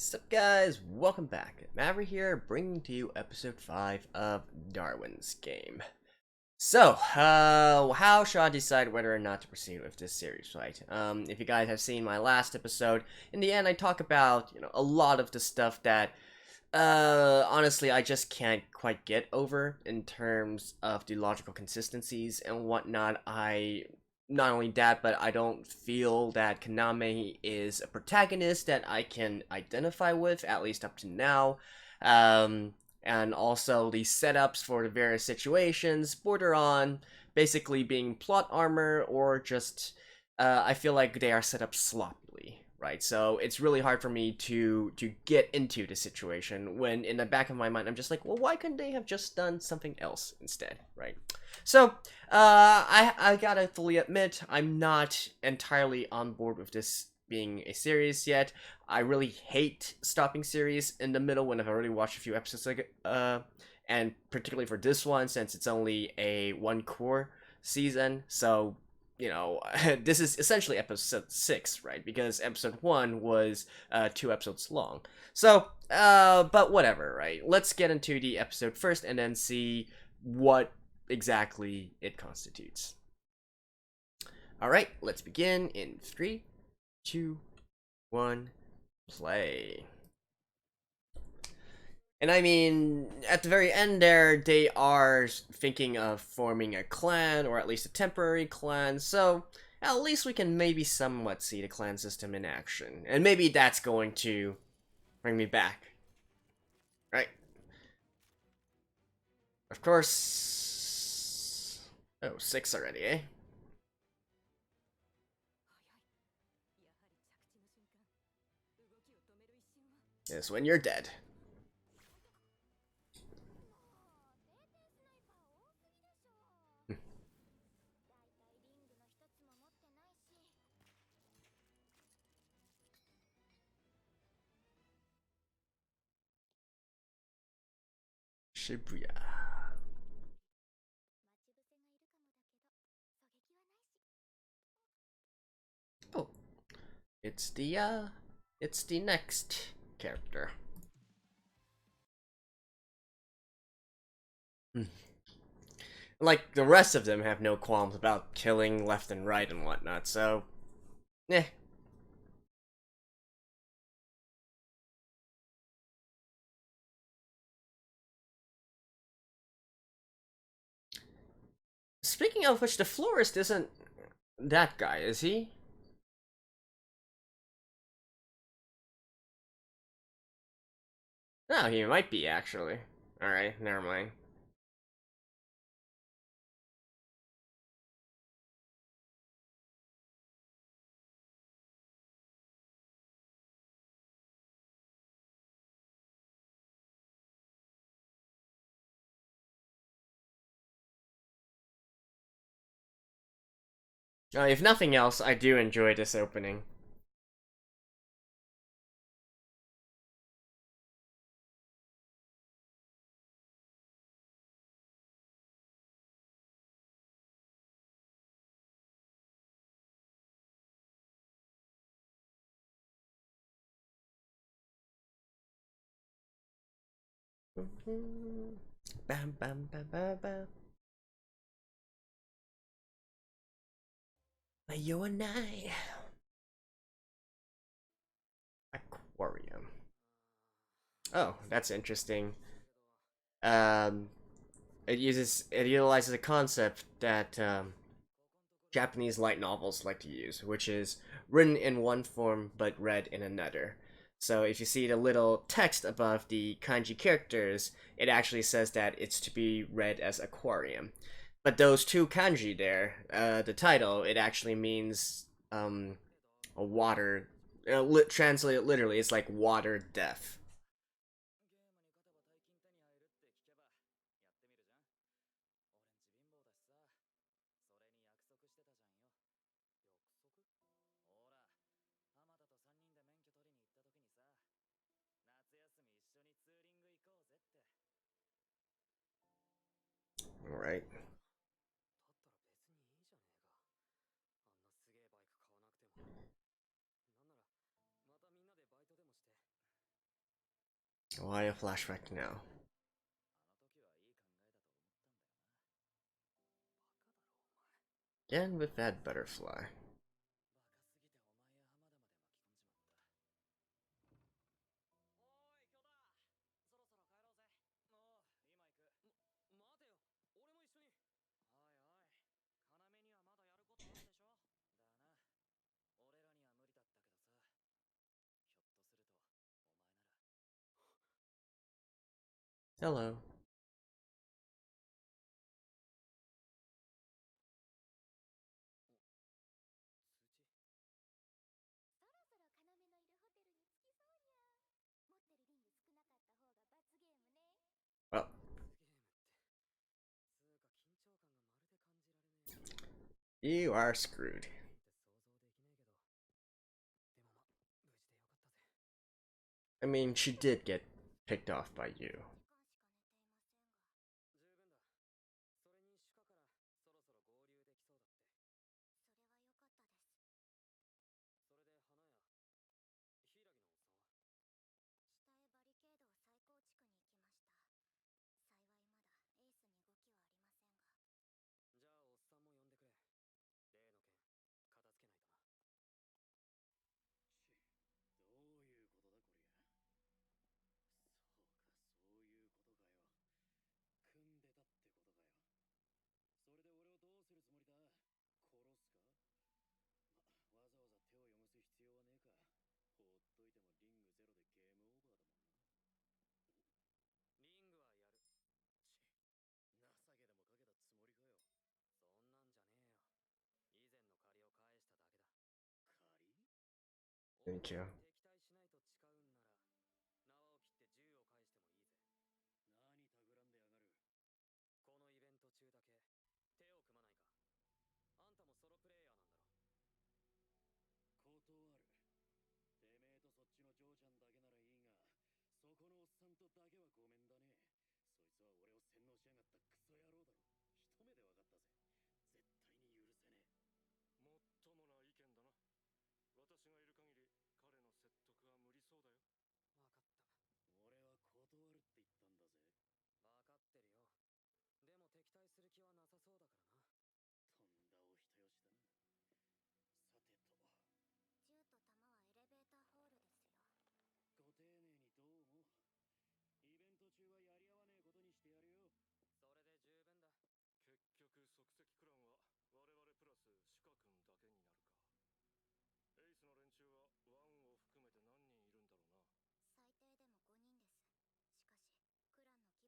Sup guys, welcome back. Maverick here, bringing to you episode 5 of Darwin's Game. So, how should I decide whether or not to proceed with this series, right? If you guys have seen my last episode, in the end I talk about, a lot of the stuff that, honestly I just can't quite get over in terms of the logical consistencies and whatnot. Not only that, but I don't feel that Kaname is a protagonist that I can identify with, at least up to now. And also the setups for the various situations border on basically being plot armor or just, I feel like they are set up sloppily, right? So it's really hard for me to get into the situation when in the back of my mind I'm just like, well, why couldn't they have just done something else instead, right? So, I gotta fully admit, I'm not entirely on board with this being a series yet. I really hate stopping series in the middle when I've already watched a few episodes, and particularly for this one, since it's only a one core season, so, this is essentially episode 6, right? Because episode 1 was, 2 episodes long. So, but whatever, right? Let's get into the episode first and then see what exactly it constitutes. Alright, let's begin in 3, 2, 1, play. And I mean, at the very end there, they are thinking of forming a clan, or at least a temporary clan, so at least we can maybe somewhat see the clan system in action. And maybe that's going to bring me back. Right? Of course... Oh, 6 already, eh? Is when you're dead. Shibuya. Oh, it's the next character. Like, the rest of them have no qualms about killing left and right and whatnot, so... eh. Speaking of which, the florist isn't that guy, is he? No, he might be, actually. Alright, never mind. If nothing else, I do enjoy this opening. Bam, bam, bam, bam, bam. You and I. Aquarium. Oh, that's interesting. Um, it utilizes a concept that Japanese light novels like to use, which is written in one form but read in another. So if you see the little text above the kanji characters, it actually says that it's to be read as aquarium. But those two kanji there, the title, it actually means a water. Translated literally, it's like water death. All right. So why a flashback now? Again with that butterfly. Hello. あ You are screwed. I mean, she did get picked off by you. Thank you.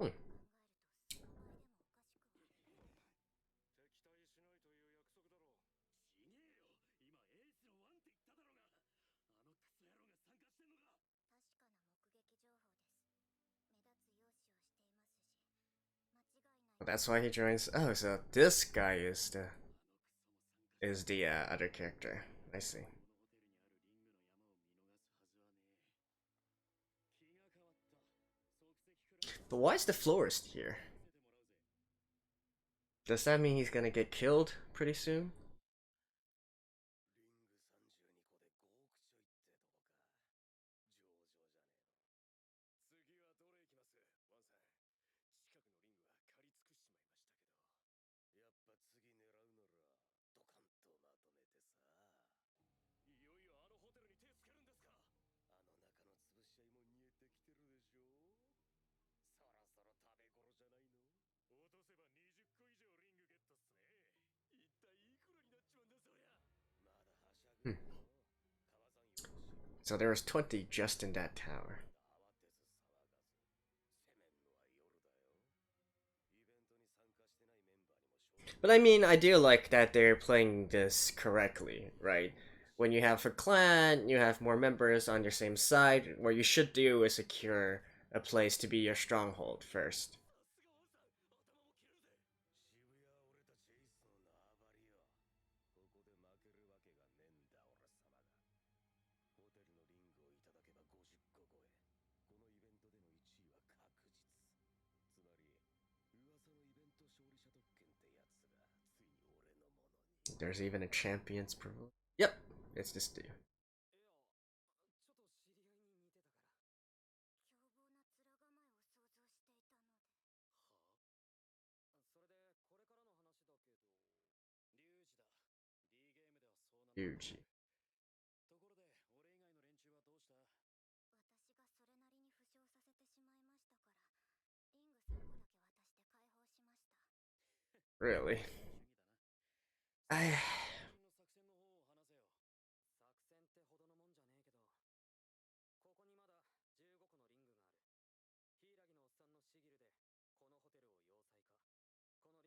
Hmm. That's why he joins. Oh, so this guy is the other character. I see. But why is the florist here? Does that mean he's gonna get killed pretty soon? Hmm. So there was 20 just in that tower. But I mean, I do like that they're playing this correctly, right? When you have a clan, you have more members on your same side. What you should do is secure a place to be your stronghold first. There's even a champions privilege. Yep, it's this dude. Huge. ところで、俺以外の連中はどうした？私がそれなりに負傷させてしまいましたから、リング3個だけ渡して解放しました。Really? 主義だな。 I. 肝心の作戦の方を話せよ。作戦ってほどのもんじゃねえけど、ここにまだ15個のリングがある。ヒイラギのおっさんのシギルでこのホテルを要塞化。このリングを狙ってくるやつを迎え撃つ。なるほど。だが罠に飛び込んできてくれるバカがいるかね。別に来ないなら、ここにあるリングでノルマクリアじゃないですか。でも多分来ますよ。いえ、間違いなく。確かに来るな。Um,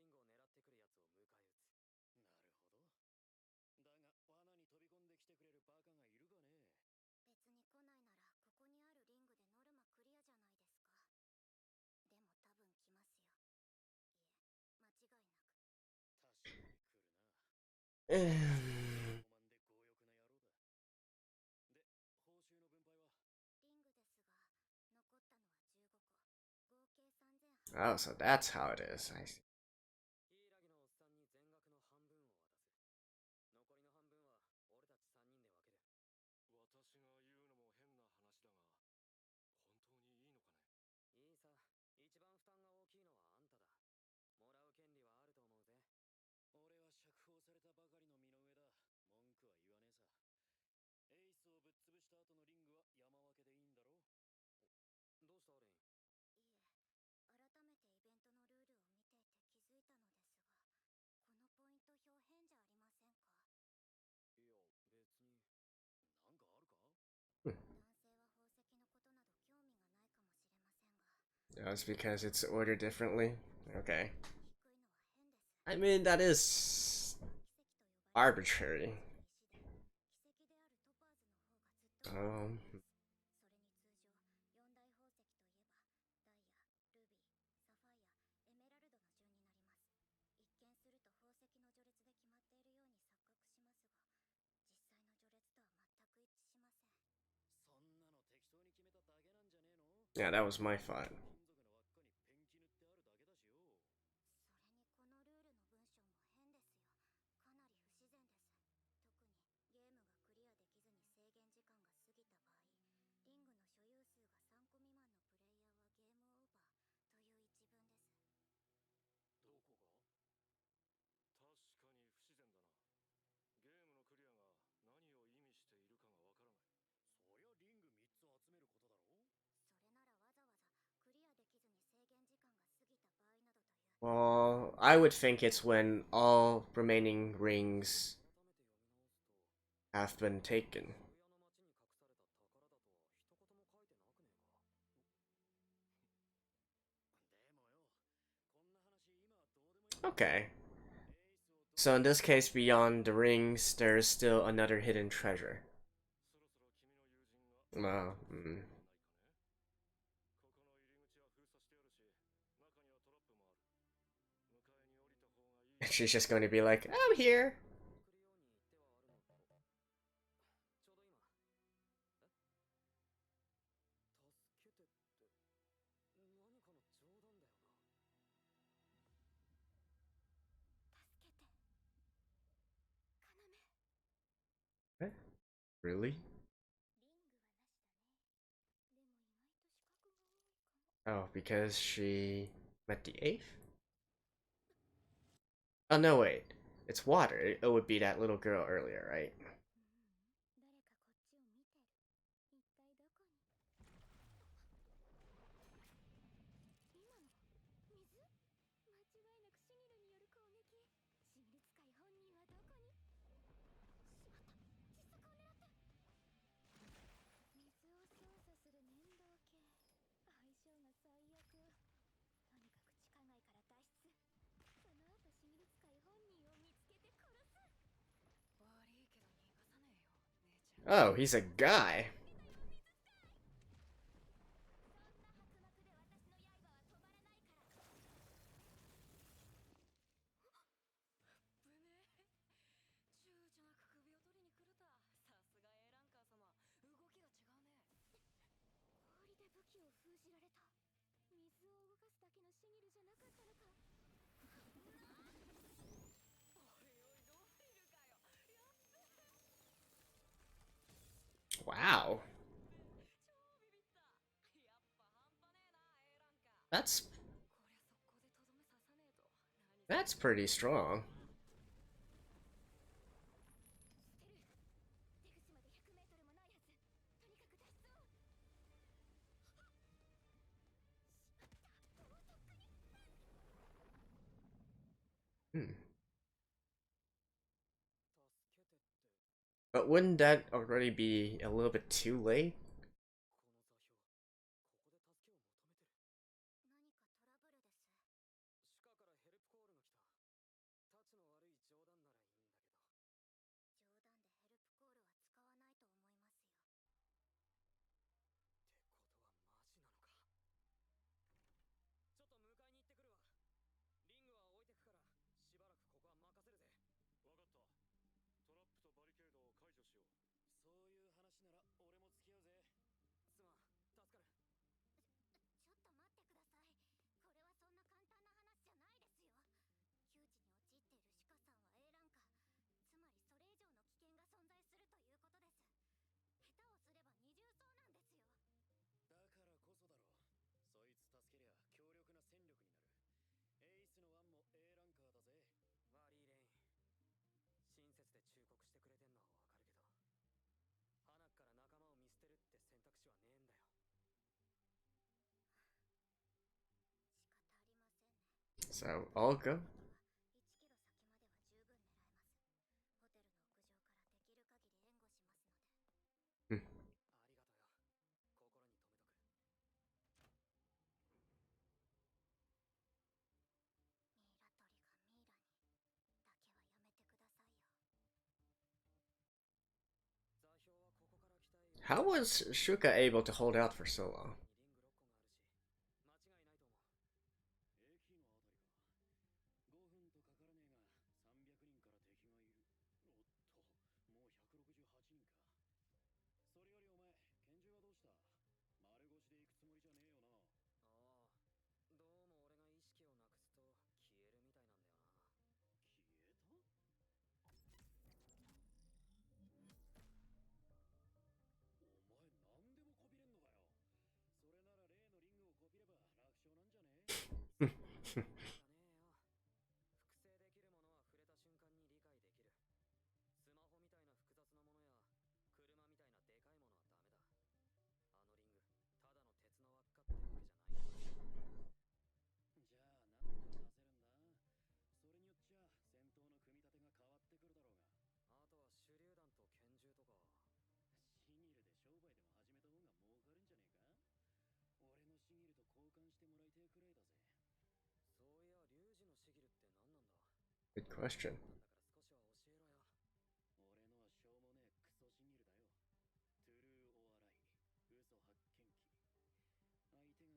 5万で強欲な野郎だ。で、報酬の分配は？リングですが、残ったのは15個。合計3800。oh, so that's how it is. I see. ヒイラギのおっさんに全額の半分を渡す。残りの半分は俺たち3人で分ける。私が言うのも変な話だが、本当にいいのかね？いいさ。一番負担が大きいのはあんただ。もらう権利はあると思うぜ。俺は釈放されたばかりの身の上だ。文句は言わねえさ。エイスをぶっ潰した後のリングは山分けでいいんだろう。どうしたレイン？いえ、改めてイベントのルールを見ていて気づいたのですが、このポイント表変じゃありませんか？いや、別に。なんかあるか？男性は宝石のことなど興味がないかもしれませんが、 That's because it's ordered differently. Okay. 低いのは変です。 I mean, that is 奇跡と呼ばれる arbitrary. 石で、奇跡であるトパーズの方がずっと高いです。それに通常、四大宝石といえばダイヤ、ルビー、サファイア、エメラルドの順になります。一見すると宝石の序列で決まっているように錯覚しますが、実際の序列とは全く一致しません。そんなの適当に決めただけなんじゃねえの？ Yeah, that was my fault. 金属の輪っかにペンキ塗ってあるだけだしよ。それにこのルールの文章も変ですよ。かなり不自然です。特にゲームがクリアできずに制限時間が過ぎた場合、リングの所有数が3個未満のプレイヤーはゲームオーバーという一文です。どこが？確かに不自然だな。ゲームのクリアが何を意味しているかがわからない。そりゃリング3つ集めることだろう。それならわざわざクリアできずに制限時間が過ぎた場合などという。Well, I would think it's when all remaining rings 改めて読み直すと、 have been taken. 渋谷の街に隠された宝だとは一言も書いてなくねえか。でもよ、こんな話今はどうでもいい。 Okay. エイスをど So in this case, beyond the rings, there is still another hidden treasure. そろそろ君の友人が Well, ないかね。ここの入り口は封鎖してあるし、中にはトラップもある。迎えに降りた方がいい。 she's just going to be like, I'm here. 送るように言ってはあるのと、ちょうど今。え？助けてって、何かの冗談だよな。助けて。Eh? Really? リングはなしだね。でも意外と資格が多いかも。 Oh, because she met the eighth? Oh, no, wait. It's water. It would be that little girl earlier, right? 誰かこっちを見てる。一体どこに？今の水？間違いなくシギルによる攻撃。シギル使い本人はどこに？しまった。窒息を狙って。水を操作する粘土系。相性が最悪。とにかく地下街から脱出。その後シギル使い本人を見つけて殺す。悪いけど逃がさねえよ、姉ちゃん。 Oh, he's a guy. そんな発幕で私の刃は止まらないから。ぶねえ。躊躇なく首を取りに来るた。さすが A ランカー様、動きが違うね。氷で武器を封じられた。水を動かすだけのシギルじゃなかったのか。おいおい、ドリルかよ。やっべえ。 Wow. 超ビビった。やっぱ半端ねえな、A ランカー。 That's こりゃ速攻でとどめ刺さねえと。何 that's pretty strong. 捨てる。Hmm. 助けてって But wouldn't that already be a little bit too late? この座標ここで助けを求めてる何かトラブルです。シカからヘルプコールが来たタチの悪い冗談ならいいんだけど冗談でヘルプコールは使わないと思いますよ。ってことはマジなのかちょっと迎えに行ってくるわリングは置いてくからしばらくここは任せるぜわかったトラップとバリケードを解除しようそういう話なら俺も付き合うぜすまん助かるちょっと待ってください。これはそんな簡単な話じゃないですよ。窮地に陥っているシカさんは A ランカー。つまりそれ以上の危険が存在するということです。下手をすれば二重奏なんですよ。だからこそだろそいつ助けりゃ強力な戦力になるエイスのワンも A ランカーだぜワリーレイン親切で忠告してくれてんのはわかるけど花から仲間を見捨てるって選択肢はねえんだよ 仕方ありませんね。 So I'll go. 1キロ先までは十分狙えます。ホテルの屋上からできる限り援護しますので。Hmm. ありがとよ心に留めとくミイラ取りがミイラにだけはやめてくださいよ。座標はここから北へ How was Shuka able to hold out for so long? リング6個があるし間違いないと思う駅のあたりか5分とかからねえが300人から敵がいるおっともう168人かそれよりお前拳銃はどうした丸腰で行くつもりじゃねえよなああどうも俺が意識をなくすと消えるみたいなんだよな消えたお前何でもこびれんのかよそれなら例のリングをこびれば楽勝なんじゃねえじゃねえよ複製できるものは触れた瞬間に理解できるスマホみたいな複雑なものや車みたいなでかいものはダメだあのリングただの鉄の輪っかってわけじゃないじゃあ何で出せるんだそれによっちゃ戦闘の組み立てが変わってくるだろうがあとは手榴弾と拳銃とかシギルで商売でも始めた方が儲かるんじゃねえか俺のシギルと交換してもらいてえくらいだぜそういやリュウジのシギルって何なんだ Good question. なんだから少しは教えろよ俺のはしょうもねえクソシギルだよトゥルーオアライ嘘発見器相手が嘘つ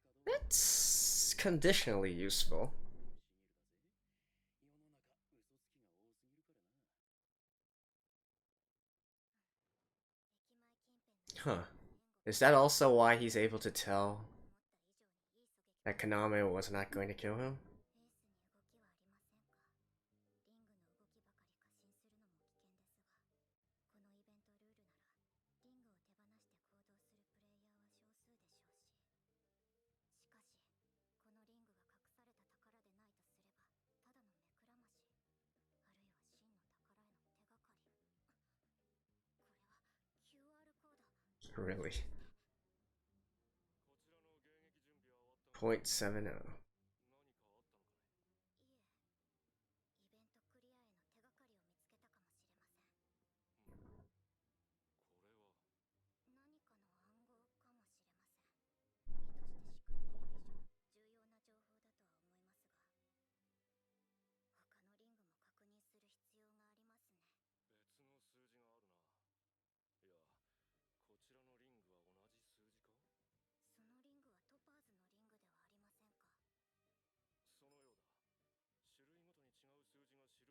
きかどうか It's conditionally useful. シギルだぜ世の中嘘つきが多すぎるからな駅前近辺の Huh. Is that also why he's able to tell 思った以上にいい狙撃 that Kaname was not going to kill him? エースに動きはありませんか。リングの動きばかり過信するのも危険ですが、このイベントルールならリングを手放して行動するプレイヤーは少数でしょうし、しかしこのリングが隠された宝でないとすればただの目くらまし、あるいは真の宝への手がかり。これは QR コード。 Really? こちらの迎撃準備は終わったのか .70. 何かあったのかねいえ、イベントクリアへの手がかりを見つけたかもしれません。これは何かの暗号かもしれません。意図して仕組んでいる以上、重要な情報だとは思いますが、他のリングも確認する必要がありますね。別の数字があるないやこちらのリングは同じ数字かそのリングはトパーズのリングではありませんか。そのようだ種類ごとに違う数字が記されているということか確かに暗号のようだな要くんが言っていた説も信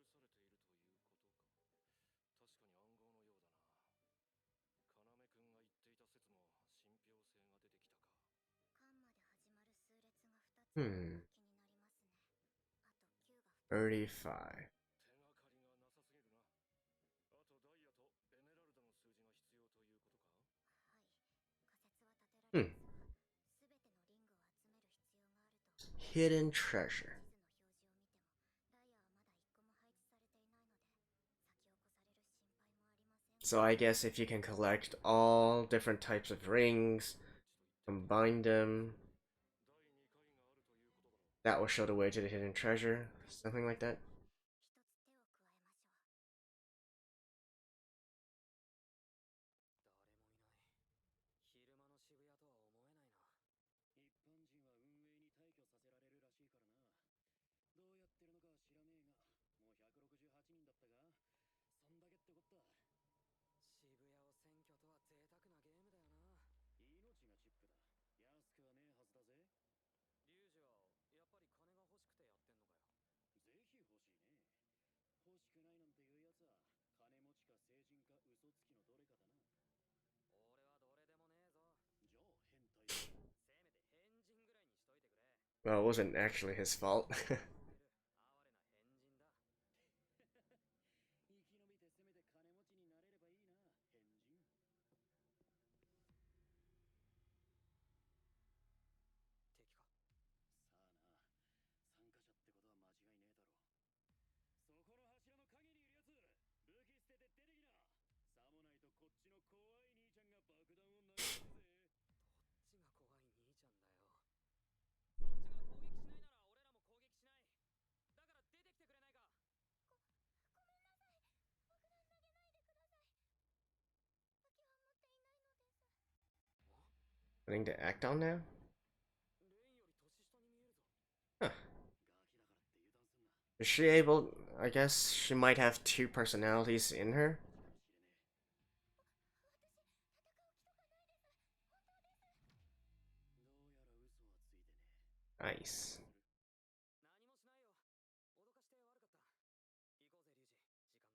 憑性が出てきたかカンまで始まる数列が2つあるのが気になりますね。あと9が2つ。35. 手がかりがなさすぎるなあとダイヤとエメラルドの数字が必要ということかはい、仮説は立てられますが、すべてのリングを集める必要があると。 Hidden treasure. 地図の表示を見てもダイヤはまだ1個も配置されていないので、先を越される心配もありません。 So I guess if you can collect all different types of rings, combine them, 第2回があるということだろう that will show the way to the hidden treasure. Something like that. ったか？そんだけってこった。渋谷を選挙とは贅沢なゲームだよな。命がチップだ。安くはねえはずだぜ。リュウジはやっぱり金が欲しくてやってんのかよ。ぜひ欲しいね。欲しくないなんていうやつは金持ちか成人か嘘つきのどれかだな。俺はどれでもねえぞ。じゃあ変態だ。せめて変人ぐらいにしといてくれ。 Well, it wasn't actually his fault. 哀れな変人だ。生き延びてせめて金持ちになれればいいな、変人。敵か。さあな、参加者ってことは間違いねえだろ。そこの柱の陰にいるやつ、武器捨てて出てきな。さもないとこっちの怖い兄ちゃんが爆弾を投げるぜ。どっちが怖い兄ちゃんだよ。そっちが攻撃しないなら俺らも攻撃しない。だから出てきてくれないか。ごめんなさい。爆弾投げないでください。武器は持っていないのです。 Something to act on now? レインより年下に見えるぞ。 Huh. ガキだからって油断すんな。 Is she able? I guess she might have two personalities in her. かもしれねえ。Nice. 何もしないよ。脅かして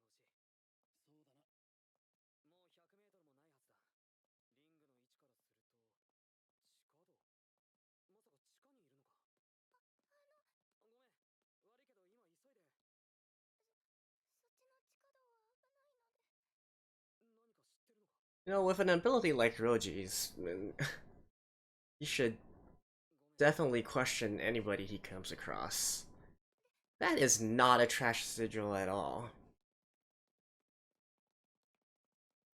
悪かった。行こうぜリュウジ。時間が欲しい。そうだな。もう100メートルもないはずだ。リングの位置からすると地下道。まさか地下にいるのか。ごめん、悪いけど今急いで。そっちの地下道は危ないので。何か知ってるのか。 You know, with an ability like Roji's, he should ごめん。 definitely question anybody he comes across. That is not a trash sigil at all. 地下は思った以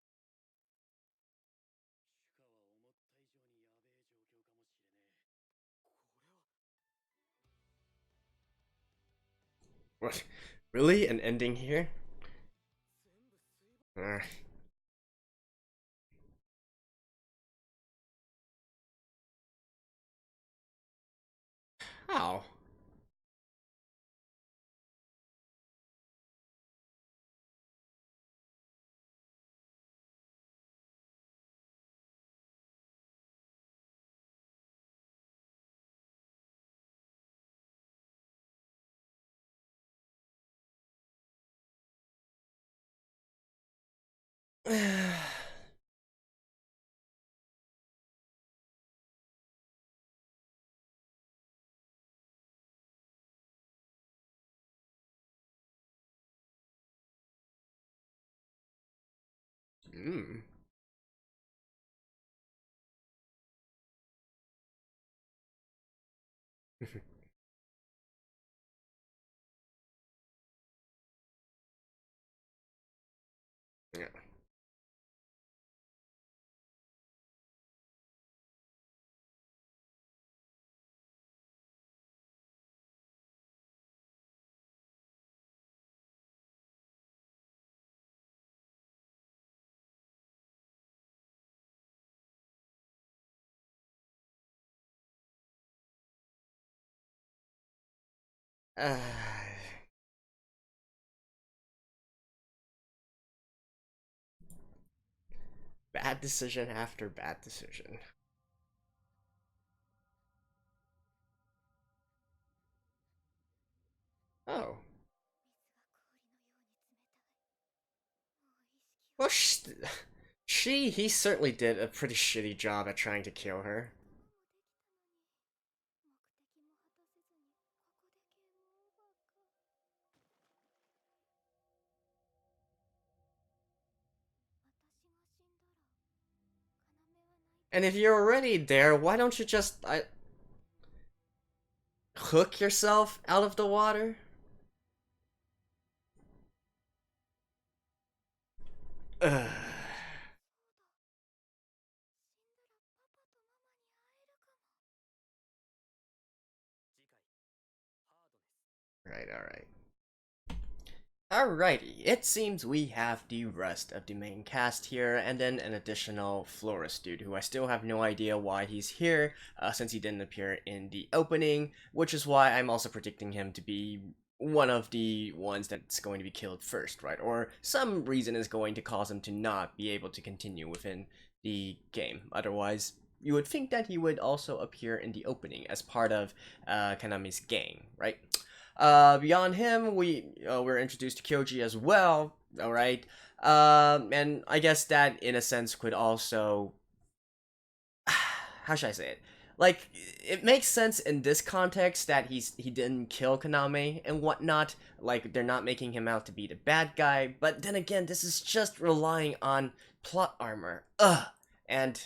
上にやべえ状況かもしれねえ。これは What? Really? An ending here? 全部水分。 How? Mm. Yeah. Uh, bad decision after bad decision. Oh. 水が氷のように冷たい。もう意識を Well, he certainly did a pretty shitty job at trying to kill her. もできたのに目的も果たせずにここでゲームオーバーか。私が死んだら要は泣いて And if you're already there, why don't you just hook yourself out of the water? Ugh. そうだ。死んだらパパとママに会えるかも。次回ハードネス。 Right, alright. Alrighty, it seems we have the rest of the main cast here, and then an additional florist dude, who I still have no idea why he's here, since he didn't appear in the opening, which is why I'm also predicting him to be one of the ones that's going to be killed first, right? Or some reason is going to cause him to not be able to continue within the game. Otherwise, you would think that he would also appear in the opening as part of Kanami's gang, right? Beyond him, we're introduced to Kyoji as well, alright? And I guess that, in a sense, could also... how should I say it? Like, it makes sense in this context that he didn't kill Kaname and whatnot. Like, they're not making him out to be the bad guy. But then again, this is just relying on plot armor. Ugh. And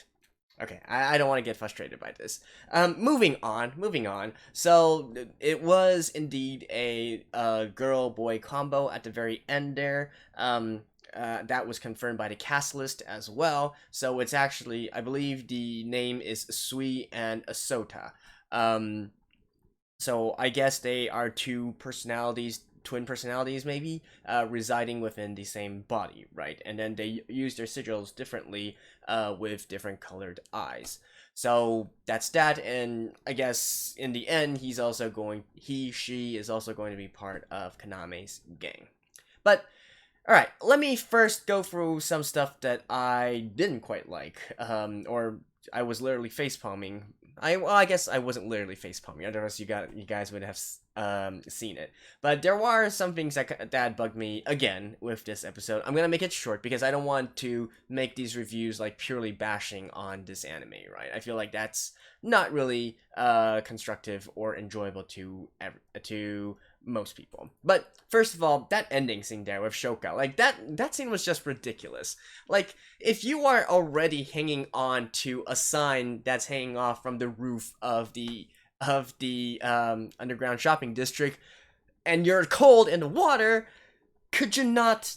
okay, I don't want to get frustrated by this. Moving on. So it was indeed a girl-boy combo at the very end there. That was confirmed by the cast list as well. So it's actually, I believe the name is Sui and Asota. So I guess they are twin personalities maybe, residing within the same body, right? And then they use their sigils differently, with different colored eyes. So that's that, and I guess in the end, she is also going to be part of Kaname's gang. But alright, let me first go through some stuff that I didn't quite like, or I was literally facepalming. I guess I wasn't literally facepalming, otherwise you guys would have seen it. But there were some things that bugged me again with this episode. I'm gonna make it short because I don't want to make these reviews like purely bashing on this anime, right? I feel like that's not really constructive or enjoyable to most people. But first of all, that ending scene there with Shoka, like that scene was just ridiculous. Like, if you are already hanging on to a sign that's hanging off from the roof of the underground shopping district, and you're cold in the water, could you not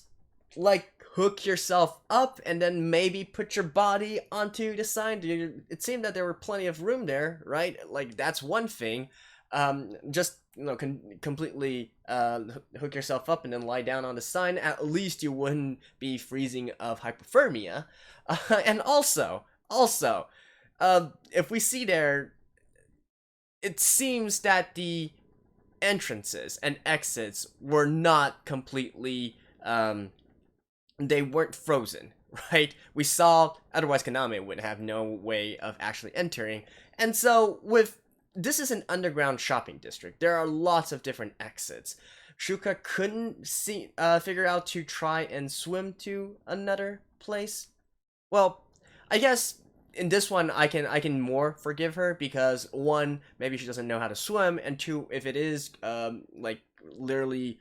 like hook yourself up and then maybe put your body onto the sign? It seemed that there were plenty of room there, right? Like, that's one thing. Just completely hook yourself up and then lie down on the sign. At least you wouldn't be freezing of hypothermia. And also, if we see there, it seems that the entrances and exits were not completely, they weren't frozen, right? We saw, otherwise Kaname would have no way of actually entering. And so this is an underground shopping district. There are lots of different exits. Shuka couldn't figure out to try and swim to another place. Well, I guess in this one I can more forgive her because one, maybe she doesn't know how to swim, and two, if it is like literally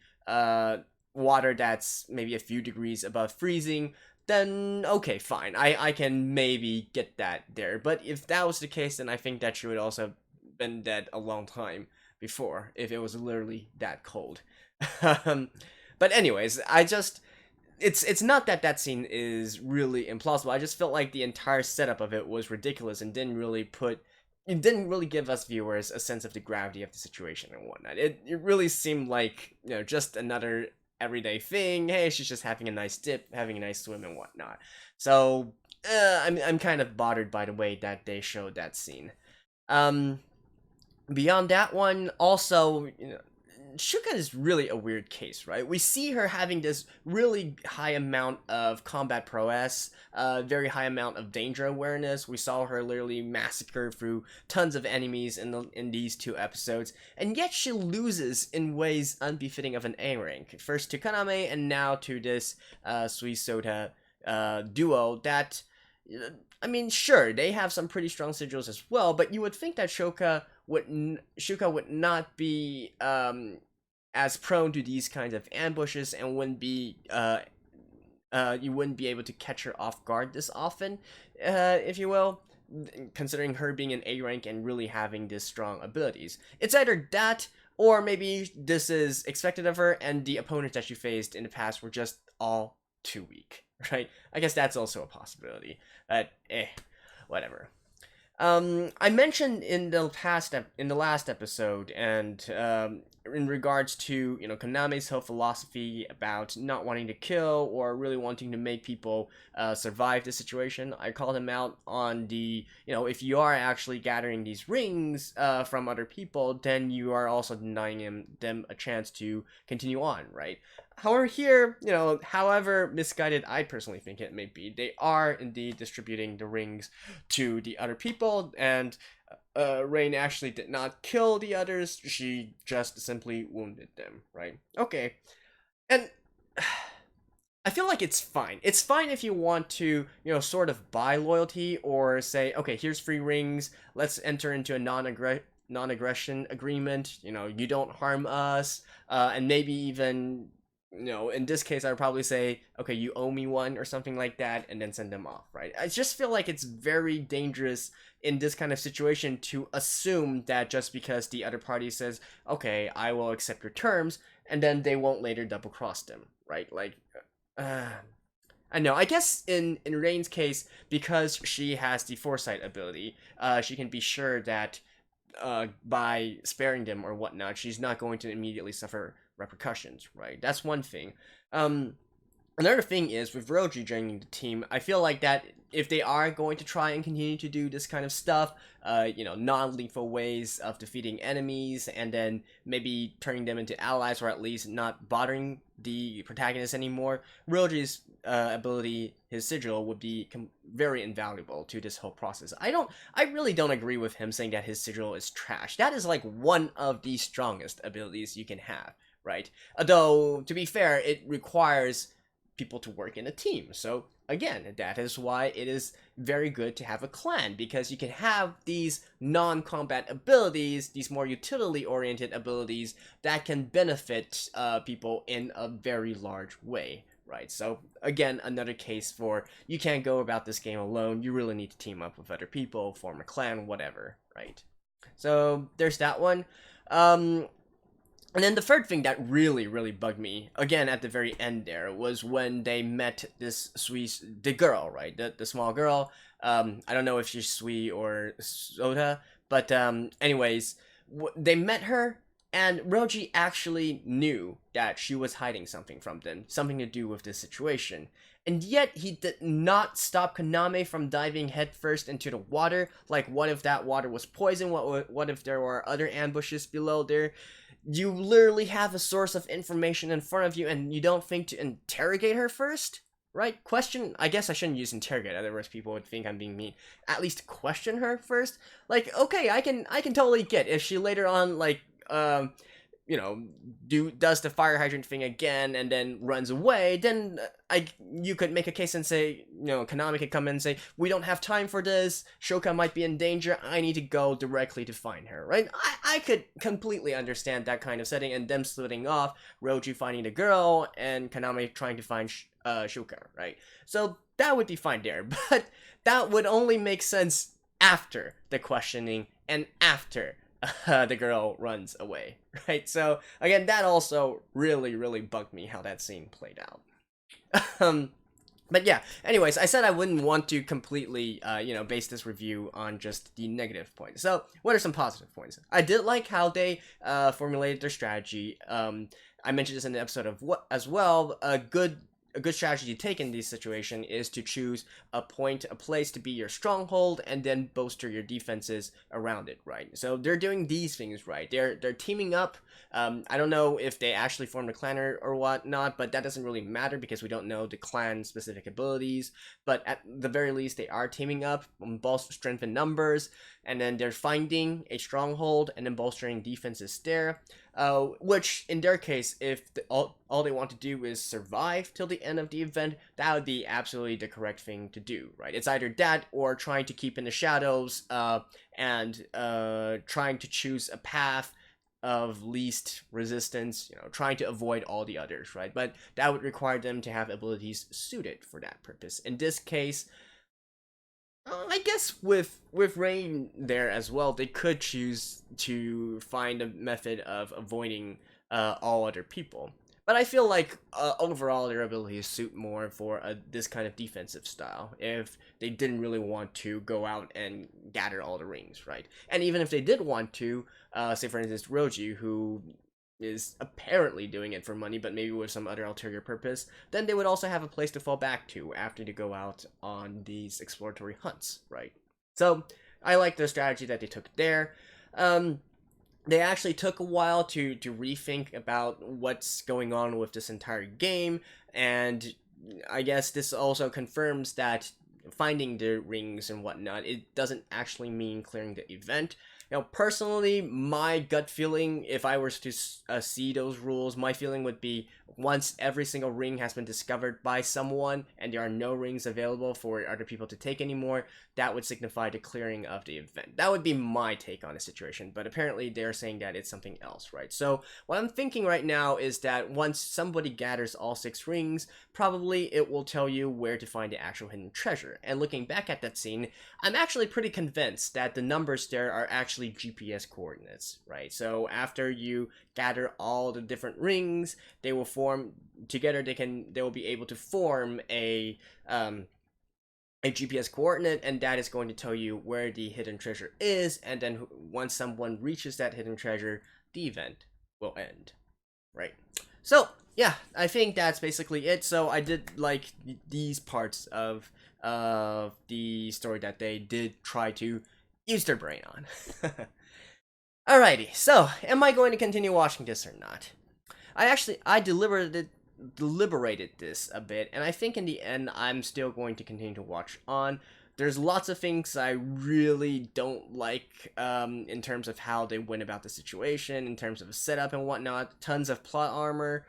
water that's maybe a few degrees above freezing, then okay, fine. I can maybe get that there. But if that was the case, then I think that she would also been dead a long time before if it was literally that cold. But anyways, it's not that scene is really implausible. I just felt like the entire setup of it was ridiculous and didn't really give us viewers a sense of the gravity of the situation and whatnot. It really seemed like, just another everyday thing. Hey, she's just having a nice dip, having a nice swim and whatnot. So I'm kind of bothered by the way that they showed that scene. Beyond that one, also, Shuka is really a weird case, right? We see her having this really high amount of combat prowess, very high amount of danger awareness. We saw her literally massacre through tons of enemies in these two episodes, and yet she loses in ways unbefitting of an A rank. First to Kaname, and now to this Suisota duo that, I mean, sure, they have some pretty strong sigils as well, but you would think that Shuka would not be as prone to these kinds of ambushes and wouldn't be you wouldn't be able to catch her off guard this often, if you will, considering her being an A rank and really having this strong abilities. It's either that, or maybe this is expected of her and the opponents that she faced in the past were just all too weak, right? I guess that's also a possibility, but whatever. I mentioned in the last episode and in regards to, Kaname's whole philosophy about not wanting to kill or really wanting to make people survive the situation. I called him out on the, if you are actually gathering these rings from other people, then you are also denying them a chance to continue on, right? However, here, however misguided I personally think it may be, they are indeed distributing the rings to the other people, and Rain actually did not kill the others, she just simply wounded them, right? Okay. And I feel like it's fine. It's fine if you want to, sort of buy loyalty or say, okay, here's free rings, let's enter into a non-aggression agreement, you don't harm us, and maybe even, in this case, I would probably say, okay, you owe me one or something like that, and then send them off, right? I just feel like it's very dangerous in this kind of situation to assume that just because the other party says, okay, I will accept your terms, and then they won't later double cross them, right? Like, I know, I guess in Rain's case, because she has the foresight ability, she can be sure that by sparing them or whatnot, she's not going to immediately suffer repercussions, right? That's one thing. Another thing is, with Roji joining the team, I feel like that if they are going to try and continue to do this kind of stuff, non-lethal ways of defeating enemies, and then maybe turning them into allies, or at least not bothering the protagonist anymore, Roji's ability, his sigil, would be very invaluable to this whole process. I really don't agree with him saying that his sigil is trash. That is like one of the strongest abilities you can have, right? Though, to be fair, it requires people to work in a team. So again, that is why it is very good to have a clan, because you can have these non-combat abilities, these more utility-oriented abilities that can benefit people in a very large way, right? So again, another case for you can't go about this game alone, you really need to team up with other people, form a clan, whatever, right? So there's that one. And then the third thing that really, really bugged me, again at the very end there, was when they met the girl, right? The small girl. I don't know if she's Sui or Soda, but anyways, they met her, and Roji actually knew that she was hiding something from them, something to do with this situation. And yet, he did not stop Kaname from diving headfirst into the water. Like, what if that water was poison? What if there were other ambushes below there? You literally have a source of information in front of you, and you don't think to interrogate her first? Right? I guess I shouldn't use interrogate, otherwise people would think I'm being mean. At least question her first? Like, okay, I can totally get if she later on, like, does the fire hydrant thing again and then runs away, then you could make a case and say, Konami could come in and say, we don't have time for this, Shoka might be in danger, I need to go directly to find her, right? I could completely understand that kind of setting, and them splitting off, Roji finding the girl, and Konami trying to find Shoka, right? So that would be fine there, but that would only make sense after the questioning and after the girl runs away, right? So again, that also really, really bugged me how that scene played out. But yeah, anyways, I said I wouldn't want to completely, base this review on just the negative points. So what are some positive points? I did like how they formulated their strategy. I mentioned this in the episode as well. A good strategy to take in this situation is to choose a place to be your stronghold, and then bolster your defenses around it, right? So they're doing these things, right? They're teaming up. I don't know if they actually formed a clan or whatnot, but that doesn't really matter because we don't know the clan specific abilities. But at the very least, they are teaming up, both strength in numbers, and then they're finding a stronghold and then bolstering defenses there. Which in their case, if all they want to do is survive till the end of the event, that would be absolutely the correct thing to do, right? It's either that or trying to keep in the shadows and trying to choose a path of least resistance, trying to avoid all the others, right? But that would require them to have abilities suited for that purpose. In this case, I guess with Rain there as well, they could choose to find a method of avoiding all other people. But I feel like overall their abilities suit more for this kind of defensive style if they didn't really want to go out and gather all the rings, right? And even if they did want to, say for instance Roji, who is apparently doing it for money, but maybe with some other ulterior purpose, then they would also have a place to fall back to after they go out on these exploratory hunts, right? So I like the strategy that they took there. They actually took a while to rethink about what's going on with this entire game, and I guess this also confirms that finding the rings and whatnot, it doesn't actually mean clearing the event. Personally, my gut feeling, if I were to see those rules, my feeling would be once every single ring has been discovered by someone and there are no rings available for other people to take anymore, that would signify the clearing of the event. That would be my take on the situation, but apparently they're saying that it's something else, right? So what I'm thinking right now is that once somebody gathers all 6 rings, probably it will tell you where to find the actual hidden treasure. And looking back at that scene, I'm actually pretty convinced that the numbers there are actually GPS coordinates, right? So after you gather all the different rings, they will form together. They will be able to form a GPS coordinate, and that is going to tell you where the hidden treasure is. And then once someone reaches that hidden treasure, the event will end, right? So yeah, I think that's basically it. So I did like these parts of the story that they did try to use their brain on. Alrighty, so am I going to continue watching this or not? I deliberated this a bit, and I think in the end I'm still going to continue to watch on. There's lots of things I really don't like in terms of how they went about the situation, in terms of setup and whatnot. Tons of plot armor,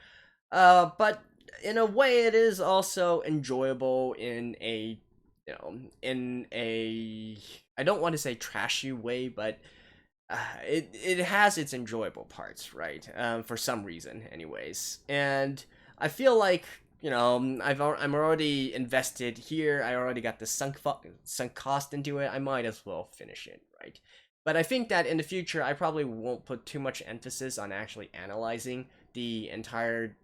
but in a way it is also enjoyable in a, I don't want to say trashy way, but it has its enjoyable parts, right? For some reason, anyways. And I feel like, I'm already invested here. I already got the sunk cost into it. I might as well finish it, right? But I think that in the future, I probably won't put too much emphasis on actually analyzing the entire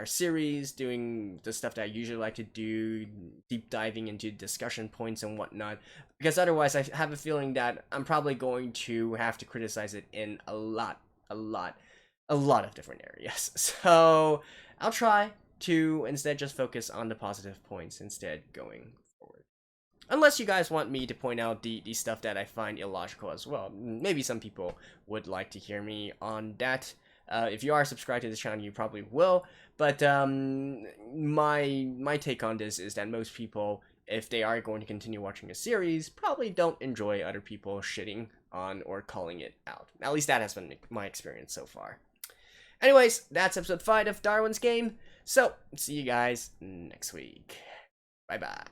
series, doing the stuff that I usually like to do, deep diving into discussion points and whatnot, because otherwise I have a feeling that I'm probably going to have to criticize it in a lot of different areas. So I'll try to instead just focus on the positive points instead going forward. Unless you guys want me to point out the stuff that I find illogical as well. Maybe some people would like to hear me on that. If you are subscribed to this channel, you probably will. But my take on this is that most people, if they are going to continue watching a series, probably don't enjoy other people shitting on or calling it out. At least that has been my experience so far. Anyways, that's episode 5 of Darwin's Game. So, see you guys next week. Bye-bye.